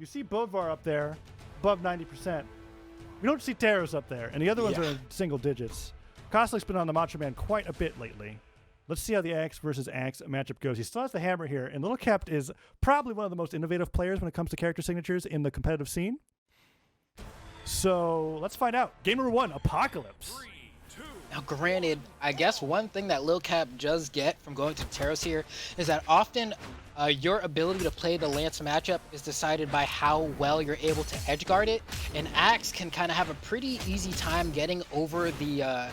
You see Bodvar up there, above 90%. We don't see Taros up there, and the other ones are in single digits. Cosolix been on the Macho Man quite a bit lately. Let's see how the Axe versus Axe matchup goes. He still has the hammer here, and Little Capt is probably one of the most innovative players when it comes to character signatures in the competitive scene. So let's find out. Game number 1, Apocalypse. Now, granted, I guess one thing that Lil Cap does get from going to Taros here is that often your ability to play the Lance matchup is decided by how well you're able to edgeguard it, and Axe can kind of have a pretty easy time getting over the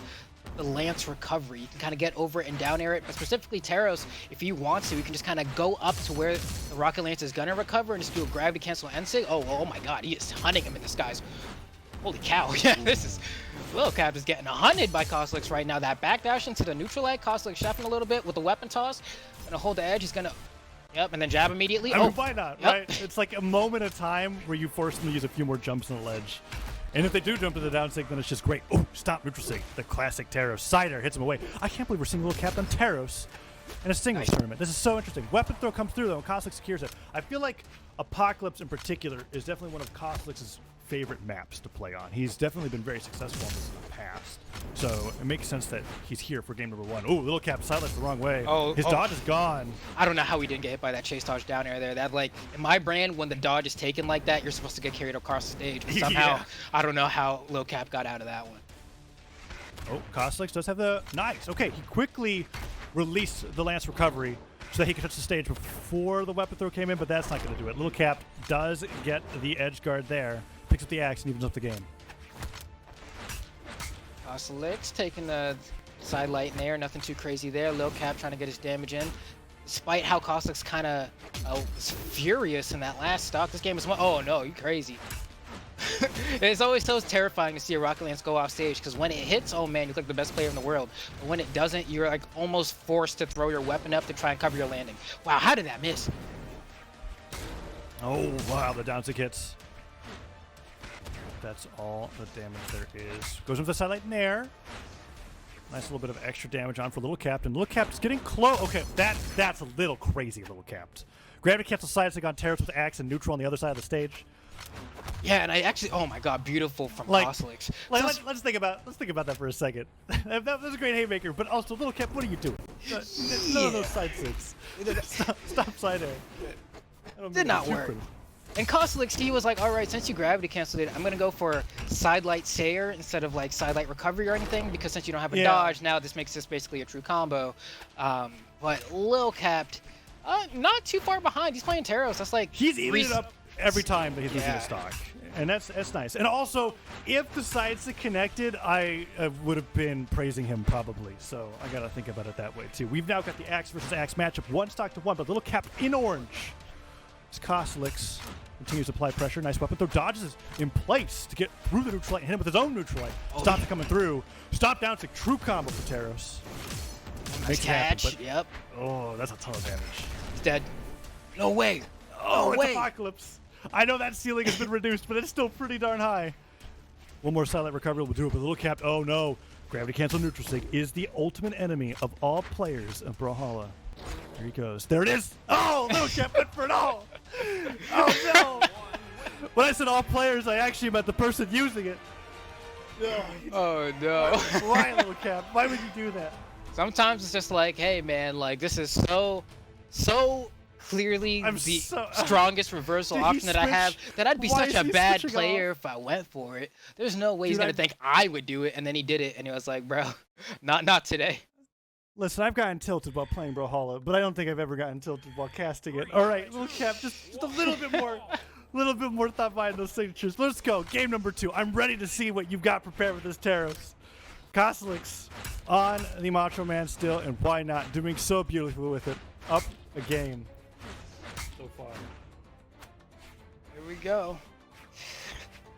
Lance recovery. You can kind of get over it and down air it, but specifically Taros, if he wants to, he can just kind of go up to where the Rocket Lance is gonna recover and just do a gravity cancel and sig. Oh my god, he is hunting him in the skies. Holy cow, yeah, this is... Lil Cap is getting hunted by Cosolix right now. That backdash into the neutral leg, Cosolix chefing a little bit with the weapon toss. Gonna hold the edge, he's gonna... Yep, and then jab immediately. I mean, why not, right? It's like a moment of time where you force them to use a few more jumps on the ledge. And if they do jump to the down sig, then it's just great. Oh, stop neutral sig. The classic Taros. Cider hits him away. I can't believe we're seeing Lil Cap on Taros in a singles tournament. This is so interesting. Weapon throw comes through, though, and Cosolix secures it. I feel like Apocalypse in particular is definitely one of Cosolix's favorite maps to play on. He's definitely been very successful on this in the past. So it makes sense that he's here for game number 1. Oh, Little Cap silenced the wrong way. His dodge is gone. I don't know how he didn't get hit by that chase dodge down air there. That, like, in my brand, when the dodge is taken like that, you're supposed to get carried across the stage. But somehow, I don't know how Lil Cap got out of that one. Oh, Cosolix does have the... Nice. Okay, he quickly released the Lance recovery so that he could touch the stage before the weapon throw came in, but that's not going to do it. Little Cap does get the edge guard there, picks up the axe, and evens up the game. Cosolix taking the side light in there, nothing too crazy there. Lil Cap trying to get his damage in. Despite how Cosolix kind of was furious in that last stock, this game is one. Oh no, you crazy. It's always so terrifying to see a Rocket Lance go off stage, because when it hits, oh man, you look like the best player in the world. But when it doesn't, you're like almost forced to throw your weapon up to try and cover your landing. Wow, how did that miss? Oh wow, the down sig hits. That's all the damage there is. Goes into the side light in there. Nice little bit of extra damage on for Little Cap. And Little Cap's getting close. Okay, that's a little crazy, Little Cap. Gravity cancel side sig on Taros with axe and neutral on the other side of the stage. Yeah, and I actually, oh my god, beautiful from Cosolix. Let's think about that for a second. That was a great haymaker, but also Little Cap, what are you doing? None of those side sigs. Stop side air. Did not work. And Cosolix, he was like, all right, since you gravity canceled it, I'm going to go for side light Sayer instead of like side light recovery or anything, because since you don't have a dodge, now this makes this basically a true combo. But Lil Cap, not too far behind. He's playing Taros. That's like... He's eating it up every time that he's losing a stock. And that's nice. And also, if the sides had connected, I would have been praising him probably. So I got to think about it that way too. We've now got the Axe versus Axe matchup, 1 stock to 1, but Little Cap in orange. As Cosolix continues to apply pressure. Nice weapon throw. Dodges in place to get through the neutral light and hit him with his own neutral light. Stop it coming through. Stop down to true combo for Taros. Nice catch. Yep. Oh, that's a ton of damage. He's dead. No way. Oh, it's Apocalypse. I know that ceiling has been reduced, but it's still pretty darn high. One more silent recovery will do it, but Little Cap, oh no. Gravity cancel neutral sig is the ultimate enemy of all players of Brawlhalla. There he goes. There it is. Oh, Little Cap went for it all. Oh no. When I said all players, I actually meant the person using it. Oh no. Why, Little Cap? Why would you do that? Sometimes it's just like, hey man, like this is so clearly the strongest reversal option that I have, that I'd be such a bad player if I went for it. There's no way he's gonna think I would do it, and then he did it, and he was like, bro, not today. Listen, I've gotten tilted while playing Brawlhalla, but I don't think I've ever gotten tilted while casting it. All right, Little Cap, just a little bit more thought behind those signatures. Let's go. Game number 2. I'm ready to see what you've got prepared with this Taros. Cosolix on the Macho Man still, and why not? Doing so beautifully with it. Up a game so far. Here we go.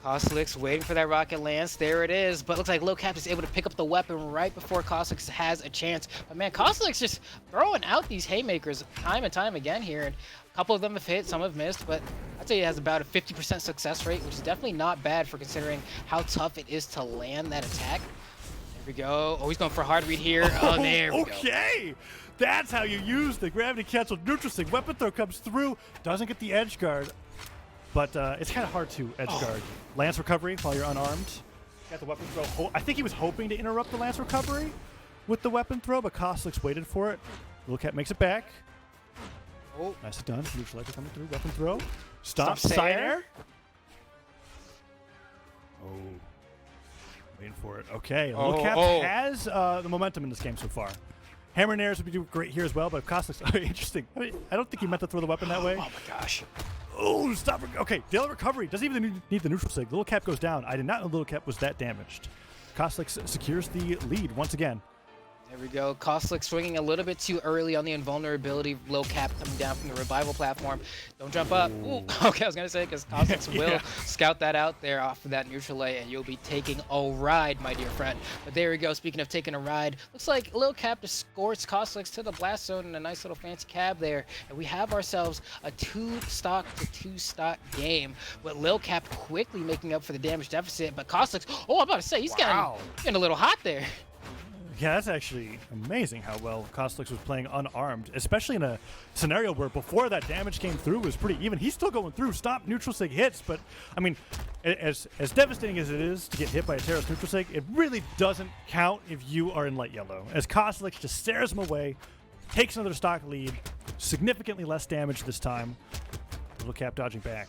Cosolix waiting for that Rocket Lance. There it is. But looks like Lil Cap is able to pick up the weapon right before Cosolix has a chance. But man, Cosolix just throwing out these haymakers time and time again here. And a couple of them have hit, some have missed. But I'd say he has about a 50% success rate, which is definitely not bad for considering how tough it is to land that attack. There we go. Oh, he's going for a hard read here. Oh, there we go. Okay. That's how you use the gravity cancel neutral sig. Weapon throw comes through. Doesn't get the edge guard. but it's kind of hard to edge guard. Lance recovery while you're unarmed. Got the weapon throw. I think he was hoping to interrupt the Lance recovery with the weapon throw, but Cosolix waited for it. Little Cap makes it back. Oh, Nicely done. Neutralizer coming through. Weapon throw. Stop Side air. air. Oh. Waiting for it. Okay. Little Cap has the momentum in this game so far. Hammer and airs would be great here as well, but if Cosolix... interesting. I don't think he meant to throw the weapon that way. Oh, my gosh. Oh, stop. Okay, daily recovery. Doesn't even need the neutral sig. Little Cap goes down. I did not know Little Cap was that damaged. Cosolix secures the lead once again. There we go. Cosolix swinging a little bit too early on the invulnerability. Low cap coming down from the revival platform. Don't jump up. Ooh. Okay, I was going to say, because Cosolix will scout that out there off of that neutral A, and you'll be taking a ride, my dear friend. But there we go. Speaking of taking a ride, looks like Low Cap escorts Cosolix to the blast zone in a nice little fancy cab there. And we have ourselves a 2-stock to 2-stock game, with Lil Cap quickly making up for the damage deficit. But Cosolix, I'm about to say, he's getting a little hot there. Yeah, that's actually amazing how well Cosolix was playing unarmed, especially in a scenario where before that damage came through it was pretty even. He's still going through. Stop neutral sig hits, but I mean, as devastating as it is to get hit by a Terra's neutral sig, it really doesn't count if you are in light yellow. As Cosolix just stares him away, takes another stock lead, significantly less damage this time. Little Cap dodging back.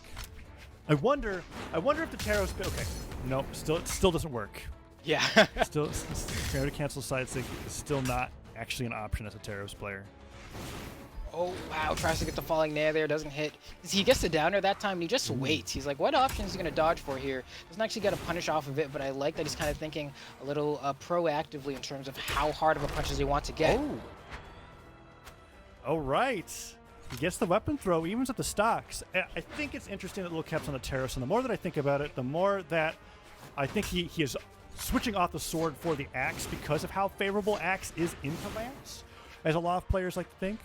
I wonder if the Terra's... Okay, nope, it still doesn't work. Yeah. still, to cancel side sig is still not actually an option as a Terros player. Oh, wow. Tries to get the falling nair there. Doesn't hit. He gets the downer that time, and he just waits. He's like, what option is he going to dodge for here? Doesn't actually get a punish off of it, but I like that he's kind of thinking a little proactively in terms of how hard of a punch does he want to get. Oh. All right. He gets the weapon throw, evens up the stocks. I think it's interesting that Little Cap's on the Terros, and the more that I think about it, the more that I think he is switching off the sword for the axe because of how favorable axe is into Lance, as a lot of players like to think.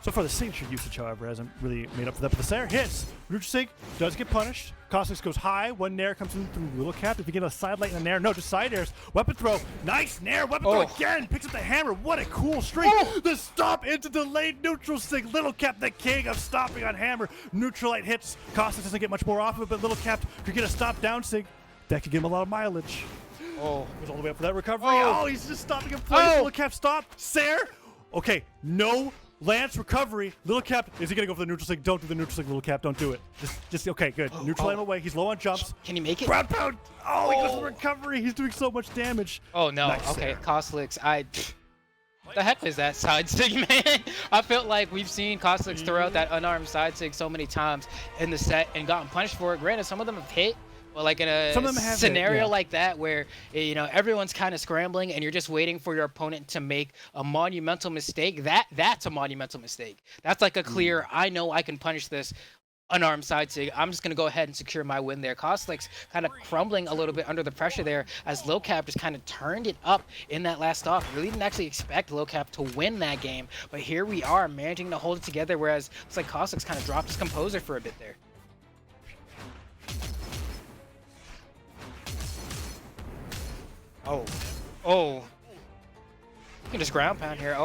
So far, the signature usage, however, hasn't really made up for that. But the Slayer hits. Neutral does get punished. Cosolix goes high. One nair comes in through Little Cap. If you get a side light and a nair, no, just side airs. Weapon throw. Nice nair. Weapon throw again. Picks up the hammer. What a cool streak. The stop into delayed neutral sig. Little Cap, the king of stopping on hammer. Neutral light hits. Cosolix doesn't get much more off of it, but Little Cap could get a stop down sig. That could give him a lot of mileage. Goes all the way up for that recovery. He's just stopping in place. Little Cap stop. Sair. Okay, no Lance recovery. Little Cap, is he going to go for the neutral sig? Don't do the neutral sig, Little Cap. Don't do it. Just okay, good. Neutral him away. He's low on jumps. Can he make it? Ground pound. He goes for recovery. He's doing so much damage. Oh, no. Nice okay, there. Cosolix, the heck is that side sig, man? I felt like we've seen Cosolix throw out that unarmed side sig so many times in the set and gotten punished for it. Granted, some of them have hit. Well, like in a scenario like that where, you know, everyone's kind of scrambling and you're just waiting for your opponent to make a monumental mistake, that's a monumental mistake. That's like a clear, I know I can punish this unarmed side sig. I'm just going to go ahead and secure my win there. Cosolix kind of crumbling a little bit under the pressure there as Low Cap just kind of turned it up in that last off. Really didn't actually expect Low Cap to win that game, but here we are managing to hold it together, whereas it's like Cosolix kind of dropped his composure for a bit there. You can just ground pound here.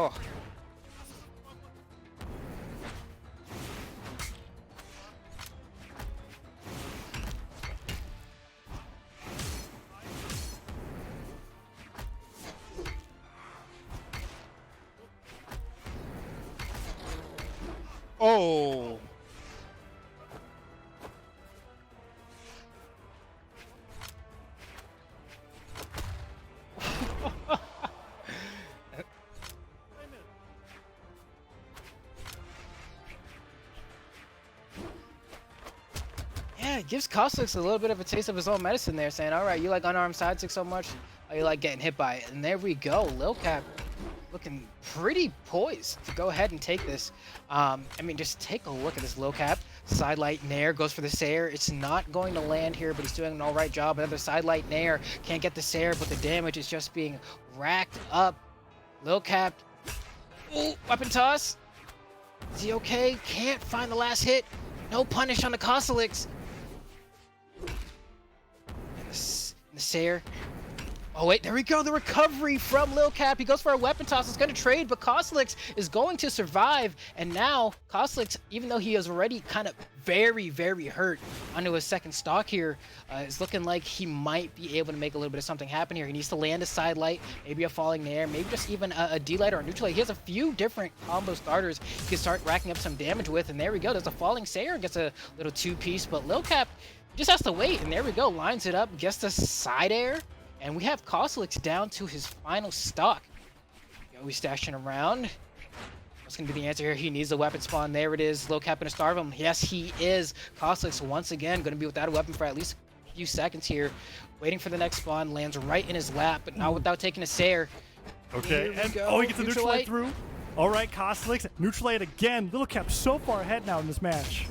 Yeah, it gives Cosolix a little bit of a taste of his own medicine there, saying, all right, you like unarmed side sig so much, you like getting hit by it. And there we go. Lil Cap looking pretty poised to go ahead and take this. I mean, just take a look at this Lil Cap. Sidelight Nair goes for the Sair. It's not going to land here, but he's doing an all right job. Another Sidelight Nair. Can't get the Sair, but the damage is just being racked up. Lil Cap. Ooh, weapon toss. Is he okay? Can't find the last hit. No punish on the Cosolix. And the Sair. Oh wait, there we go, the recovery from Lil Cap. He goes for a weapon toss, it's gonna trade, but Cosolix is going to survive. And now, Cosolix, even though he is already kind of very, very hurt onto his second stock here, is looking like he might be able to make a little bit of something happen here. He needs to land a side light, maybe a falling nair, maybe just even a D light or a neutral light. He has a few different combo starters he can start racking up some damage with, and there we go, there's a falling Sayer, gets a little two-piece, but Lil Cap just has to wait, and there we go, lines it up, gets the side air. And we have Cosolix down to his final stock. He's stashing around. What's going to be the answer here? He needs a weapon spawn. There it is. Lil Cap gonna starve him. Yes, he is. Cosolix once again going to be without a weapon for at least a few seconds here. Waiting for the next spawn. Lands right in his lap, but not without taking a Sayer. Okay, and he gets a neutral light through. All right, Cosolix, neutral light again. Lil Cap so far ahead now in this match.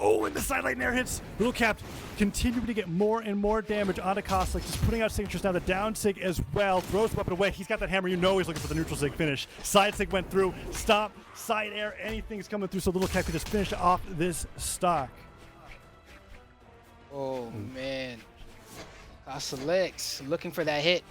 Oh, and the sidelight nair hits. Lil Cap continuing to get more and more damage onto Cosolix. Just putting out signatures now. The down sig as well. Throws the weapon away. He's got that hammer. You know he's looking for the neutral sig finish. Side sig went through. Stop. Side air. Anything's coming through. So Lil Cap can just finish off this stock. Oh, man. Cosolix looking for that hit.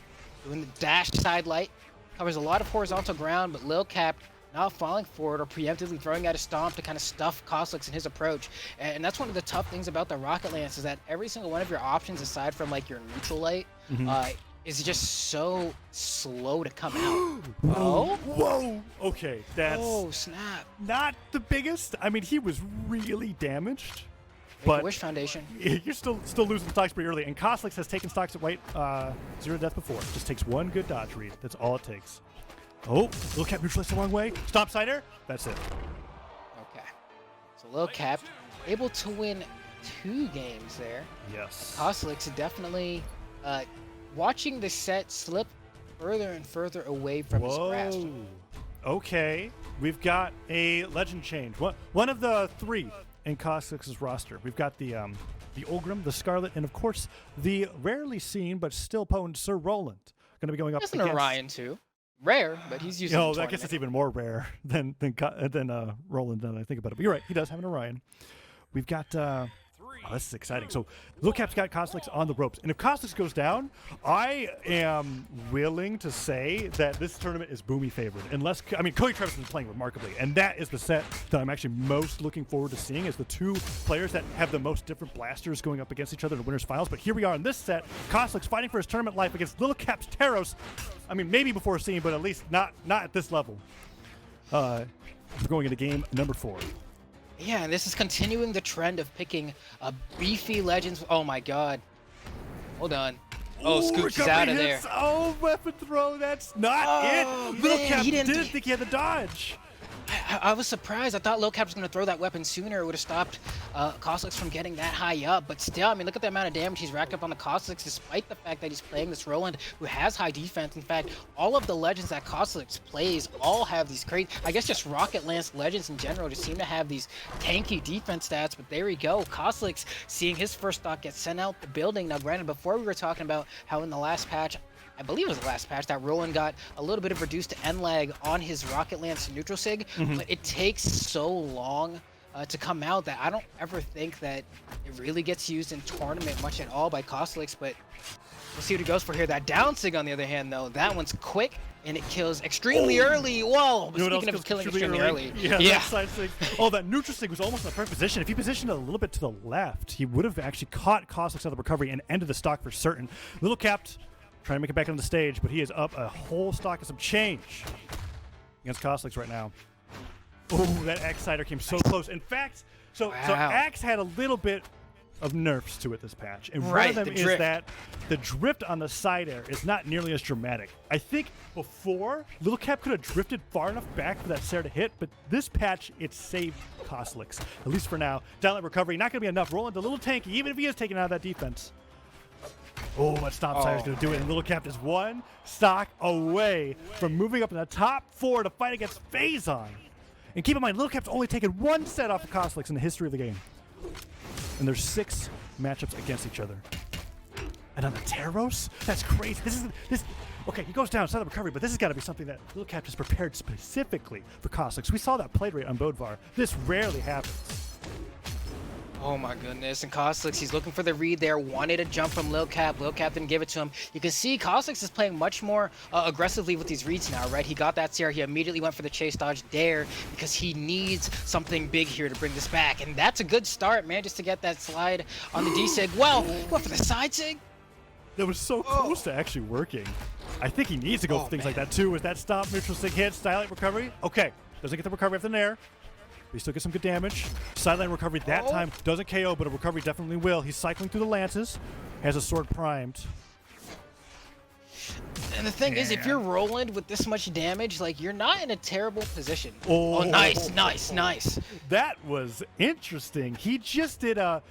Doing the dash side light. Covers a lot of horizontal ground, but Lil Cap not falling for it or preemptively throwing out a stomp to kind of stuff Cosolix in his approach. And that's one of the tough things about the Rocket Lance is that every single one of your options, aside from like your neutral light, is just so slow to come out. Oh? Whoa! Okay, that's oh, snap. Not the biggest. I mean, he was really damaged. But Wish Foundation. You're still losing stocks pretty early. And Cosolix has taken stocks at white 0 to death before. Just takes one good dodge read. That's all it takes. Oh, Lil Cap neutralized the wrong way. Stop side air. That's it. Okay. So Lil Cap able to win 2 games there. Yes. Cosolix definitely watching the set slip further and further away from his grasp. Okay. We've got a legend change. One of the 3 in Cosolix's roster. We've got the Ogrim, the Scarlet, and of course the rarely seen but still potent Sir Roland. Going to be going up against against Orion too. Rare, but he's using. I guess it's even more rare than Roland. Now that I think about it, but you're right. He does have an Orion. We've got. Oh, this is exciting. So Lil Cap's got Cosolix on the ropes, and if Cosolix goes down, I am willing to say that this tournament is Boomy favored. Unless Cody Travis is playing remarkably, and that is the set that I'm actually most looking forward to seeing is the 2 players that have the most different blasters going up against each other in the winners finals. But here we are in this set, Cosolix fighting for his tournament life against Lil Cap's Taros. I mean, maybe before seeing, but at least not at this level. We're going into game number 4. Yeah, and this is continuing the trend of picking beefy legends. Oh my god. Hold on. Oh, Scoops is out of there. Oh, weapon throw. That's not it. Lil Cap didn't think he had the dodge. I was surprised. I thought Lil Cap was going to throw that weapon sooner. It would have stopped Cosolix from getting that high up. But still, I mean, look at the amount of damage he's racked up on the Cosolix, despite the fact that he's playing this Roland, who has high defense. In fact, all of the legends that Cosolix plays all have these crazy, I guess just Rocket Lance legends in general just seem to have these tanky defense stats. But there we go. Cosolix seeing his first stock get sent out the building. Now, granted, before we were talking about how in the last patch, I believe it was the last patch, that Roland got a little bit of reduced end lag on his Rocket Lance neutral sig, but it takes so long to come out that I don't ever think that it really gets used in tournament much at all by Cosolix, but we'll see what he goes for here. That down sig, on the other hand, though, that one's quick, and it kills extremely early. Whoa! Speaking of killing extremely early. Yeah. That side sig. Oh, that neutral sig was almost in the perfect position. If he positioned it a little bit to the left, he would have actually caught Cosolix out of the recovery and ended the stock for certain. Little Capped trying to make it back on the stage, but he is up a whole stock of some change against Cosolix right now. Oh, that Axe-Sider came so close. In fact, so Axe had a little bit of nerfs to it this patch. And one of them is that the drift on the side air is not nearly as dramatic. I think before, Lil Cap could have drifted far enough back for that Sayer to hit, but this patch, it saved Cosolix, at least for now. Downlight recovery, not going to be enough. Roland's a little tanky, even if he is taken out of that defense. Oh, that stop side is going to do it, and Lil Cap is one stock away from moving up in the top 4 to fight against Phazon. And keep in mind, Lil Cap's only taken 1 set off of Cosolix in the history of the game. And there's 6 matchups against each other. And on the Taros? That's crazy. Okay, he goes down, side of recovery, but this has got to be something that Lil Cap just prepared specifically for Cosolix. We saw that play rate on Bodvar. This rarely happens. Oh my goodness, and Cosolix, he's looking for the read there, wanted a jump from Lil Cap. Lil Cap didn't give it to him. You can see Cosolix is playing much more aggressively with these reads now, right? He got that CR, he immediately went for the chase dodge there because he needs something big here to bring this back. And that's a good start, man, just to get that slide on the D-Sig. Well, what for the side Sig? That was so close to actually working. I think he needs to go for things like that too. With that stomp, neutral stick hit, stylight recovery. Okay, doesn't get the recovery after the nair. But he still gets some good damage. Sideline recovery that time doesn't KO, but a recovery definitely will. He's cycling through the lances. Has a sword primed. And the thing is, if you're Roland with this much damage, like, you're not in a terrible position. Nice. That was interesting. He just did a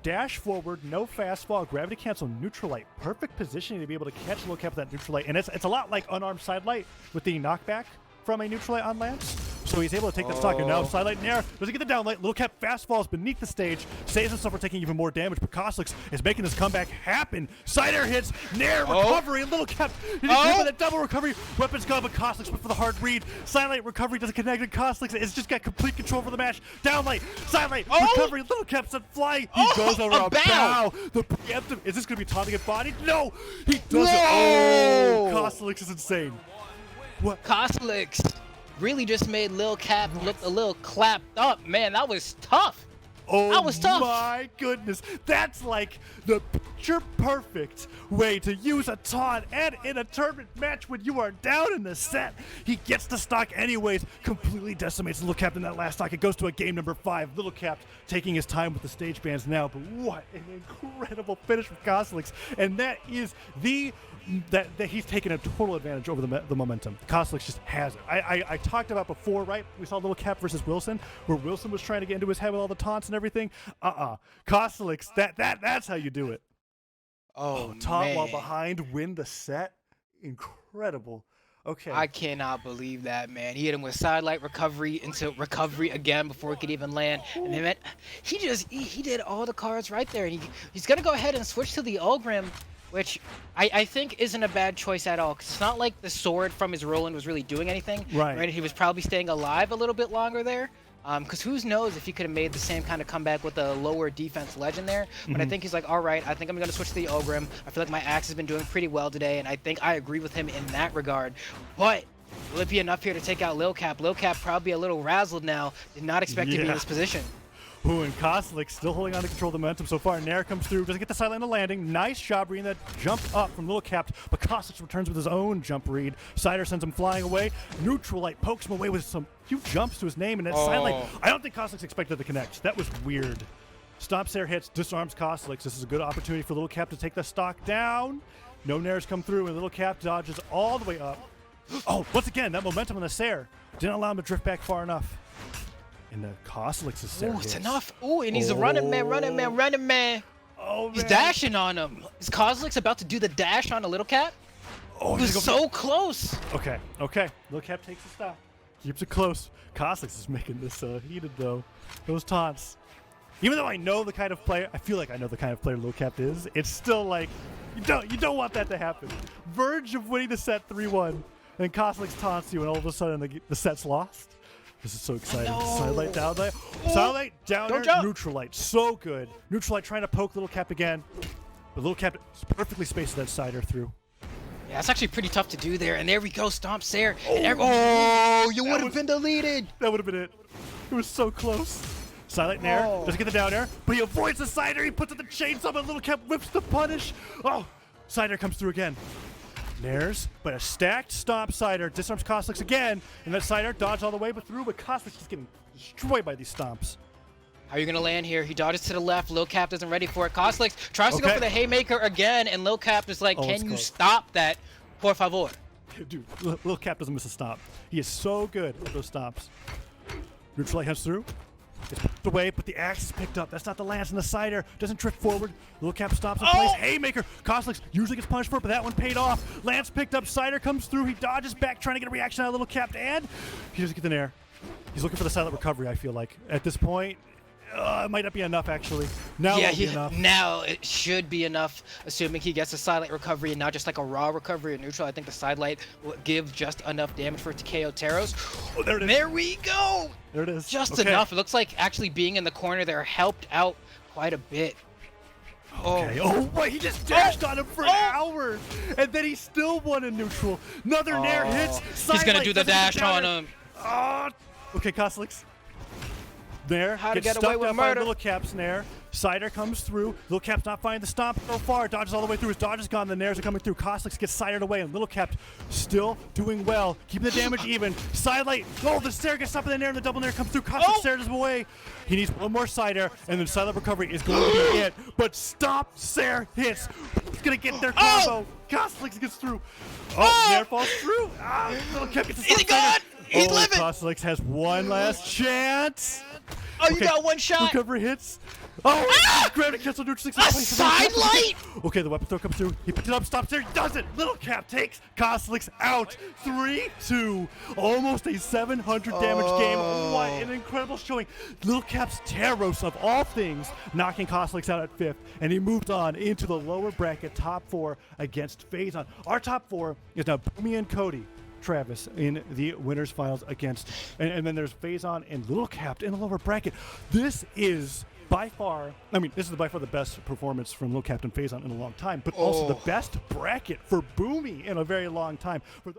dash forward, no fastfall, gravity cancel, neutral light. Perfect positioning to be able to catch Lil Cap with that neutral light. And it's a lot like unarmed side light with the knockback from a neutral light on Lance. So he's able to take that stock, and now side light in air. Doesn't get the down light. Lil Cap fast falls beneath the stage, saves himself from taking even more damage, but Cosolix is making this comeback happen. Side air hits, nair recovery, and Lil Cap with that double recovery. Weapons gone, but Cosolix went for the hard read. Side light recovery doesn't connect, and Cosolix has just got complete control for the match. Down light, side light, recovery, Lil Cap said fly. He goes over a bow. The preemptive, is this going to be taunting at body? No, he does it. Oh, Cosolix is insane. What? Cosolix really just made Lil Cap look a little clapped up. Man, that was tough. That was tough. My goodness. That's like the picture perfect way to use a taunt, and in a tournament match when you are down in the set. He gets the stock anyways, completely decimates Lil Cap in that last stock. It goes to a game number 5. Lil Cap taking his time with the stage bans now, but what an incredible finish from Cosolix. And that is that he's taken a total advantage over the momentum. Cosolix just has it. I talked about before, right? We saw Lil Cap versus Wilson, where Wilson was trying to get into his head with all the taunts and everything. Cosolix, that's how you do it. Taunt man. while behind, win the set. Incredible. Okay. I cannot believe that, man. He hit him with sidelight recovery into recovery again before he could even land. And then he did all the cards right there. And he's gonna go ahead and switch to the Ulgrim, which I think isn't a bad choice at all. Cause it's not like the sword from his Roland was really doing anything. Right. He was probably staying alive a little bit longer there. Because who knows if he could have made the same kind of comeback with a lower defense legend there. But I think he's like, all right, I think I'm going to switch to the Ulgrim. I feel like my axe has been doing pretty well today, and I think I agree with him in that regard. But will it be enough here to take out Lil Cap? Lil Cap probably a little razzled now. Did not expect to be in this position. Ooh, and Cosolix still holding on to control of the momentum so far. Nair comes through, doesn't get the sideline of landing. Nice job reading that jump up from Lil Cap, but Cosolix returns with his own jump read. Sider sends him flying away. Neutral Light pokes him away with some huge jumps to his name, and that sideline, I don't think Cosolix expected to connect. That was weird. Stomps air hits, disarms Cosolix. This is a good opportunity for Lil Cap to take the stock down. No Nairs come through, and Lil Cap dodges all the way up. Once again, that momentum on the Sair didn't allow him to drift back far enough. And the Cosolix is Sair it's enough. And he's a running man. He's dashing on him. Is Cosolix about to do the dash on a Lil Cap? He was so close. Okay. Lil Cap takes the stock. Keeps it close. Cosolix is making this heated, though. Those taunts. Even though I know the kind of player, I feel like I know the kind of player Lil Cap is, it's still like, you don't want that to happen. Verge of winning the set 3-1, and then Cosolix taunts you, and all of a sudden the set's lost. This is so exciting. Sidelight, down light. Sidelight, down air, neutral light. So good. Neutral light trying to poke Lil Cap again. But Lil Cap perfectly spaced that sider through. Yeah, that's actually pretty tough to do there. And there we go, Stomp Sair. You would have been deleted. That would have been it. It was so close. Silent Nair doesn't get the down air, but he avoids the sider. He puts it the chainsaw, but Lil Cap whips the punish. Sider comes through again. Nairs, but a stacked stomp sider disarms Cosolix again, and that sider dodged all the way but through, but Cosolix is getting destroyed by these stomps. How are you going to land here? He dodges to the left. Lil Cap isn't ready for it. Cosolix tries to go for the haymaker again, and Lil Cap is like, can you stop that, por favor? Dude, Lil Cap doesn't miss a stomp. He is so good at those stomps. Neutral light comes through. It's put away, but the axe is picked up. That's not the lance, and the sider doesn't drift forward. Lil Cap stops in place. Haymaker. Cosolix usually gets punished for it, but that one paid off. Lance picked up. Sider comes through. He dodges back, trying to get a reaction out of Lil Cap, and he doesn't get the nair. He's looking for the silent recovery, I feel like. At this point, It might not be enough, actually. Now Yeah, it'll be enough. now it should be enough, assuming he gets a sidelight recovery and not just like a raw recovery or neutral. I think the sidelight will give just enough damage for it to KO Teros. Oh, there it is. There we go! There it is. Just Okay. enough. It looks like actually being in the corner there helped out quite a bit. Okay. Oh, wait, he just dashed on him for an hour, and then he still won in neutral. Another Nair hits. He's gonna Sidelight do the doesn't dash get down on there. him. Okay, Cosolix. Nair How to gets get away stuck with down by murder. Little Cap's Nair. Cider comes through. Little Cap's not finding the stomp so far. Dodges all the way through. His dodge is gone. The Nairs are coming through. Cosolix gets Cidered away, and Little Cap still doing well. Keeping the damage even. Sidelight. Oh, the Stair gets stopped in the Nair, and the double Nair comes through. Cosolix Stares him away. He needs one more Cider, and then Silent Recovery is going to be it. But Stop Stair hits. He's going to get their combo. Cosolix gets through. Nair falls through. Little Cap gets the Is he stop Cider. gone? He's living. Cosolix has one last chance. Oh, you got one shot. Recovery hits. Oh, grab it, cancel neutral 6. A sidelight? Okay, the weapon throw comes through. He picks it up, stops there, he does it. Little Cap takes Cosolix out. 3-2. Almost a 700 damage game. What an incredible showing. Little Cap's Teros, of all things, knocking Cosolix out at 5th. And he moved on into the lower bracket, top 4 against Phazon. Our top 4 is now Boomy and Cody. Travis in the winners finals against, and then there's Phazon and Little Cap in the lower bracket. This is by far, this is by far the best performance from Little Cap and Phazon in a long time, but also the best bracket for Boomy in a very long time. For